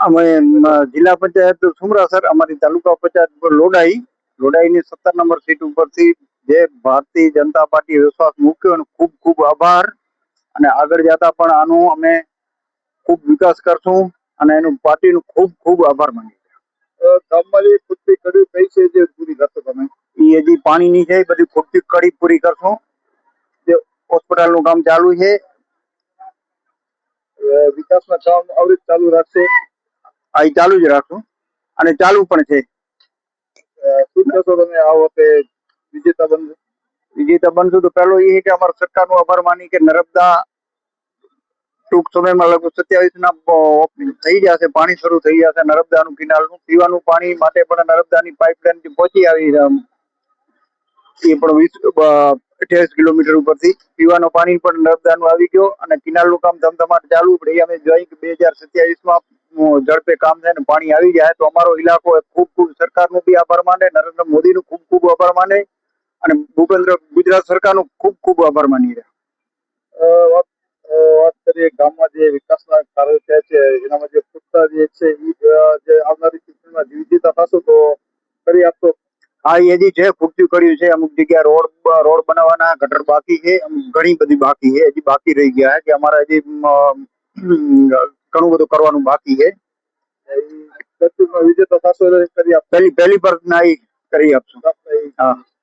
અમે જિલ્લા પંચાયત સુમરાસર, અમારી તાલુકા પંચાયત લોડાઈની 17 નંબર સીટ ઉપરથી જે ભારતીય જનતા પાર્ટી વિશ્વાસ મૂક્યો એનો ખૂબ ખૂબ આભાર. અને આગળ જતા પણ આનો અમે ખૂબ વિકાસ કરશું અને એનું પાર્ટીનું ખૂબ ખૂબ આભાર માનીએ. ગામમાં જે ખૂટતી કડી કઈ છે જે પૂરી કરશો તમે? એ હજી પાણીની છે, બધી ખૂટતી કડી પૂરી કરશું. જે હોસ્પિટલનું કામ ચાલુ છે. વિકાસના કામ આવી ચાલુ રાખશે? આ ચાલુ જ રાખશું અને ચાલુ પણ છે. શું કહેશો તમે આ વખતે વિજેતા બનશો? વિજેતા બનશું તો પહેલો એ કે અમારા સરકારનો આભાર માની કે નર્મદા ટૂંક સમયમાં લગભગ 27 થઈ જશે, પાણી શરૂ થઈ જશે. નર્મદાનું કેનાલનું પીવાનું પાણી માટે પણ નર્મદાની પાઇપલાઇન પહોંચી આવી એ પણ 28 કિલોમીટર ઉપરથી પીવાનું પાણી પણ નર્મદાનું આવી ગયો અને કેનાલનું કામ ધમધમાટ ચાલુ. અમે જોઈ કે 2027માં ઝડપે કામ થાય ને પાણી આવી જાય તો અમારો ઇલાકો ખૂબ ખૂબ સરકારનો બી આભાર માને, નરેન્દ્ર મોદીનો ખૂબ ખૂબ આભાર માને અને ગુજરાત સરકારનો ખૂબ ખૂબ આભાર માની રહ્યા. વાત કરીએ ગામમાં જે વિકાસના કાર્યો થયા છે એનામાં જે પૂછતા જે છે જે આવનારી ચૂંટણીમાં વિજેતા થશો તો કરી આપશો? હા, એ હજી છે, ખૂટતું કર્યું છે. અમુક જગ્યાએ રોડ બનાવવાના, ગટર બાકી છે, ઘણી બધી બાકી છે, હજી બાકી રહી ગયા છે કે અમારે હજી ઘણું બધું કરવાનું બાકી છે. વિજેતા થશો કરી આપશો? પહેલી પર કરી આપશું. હા.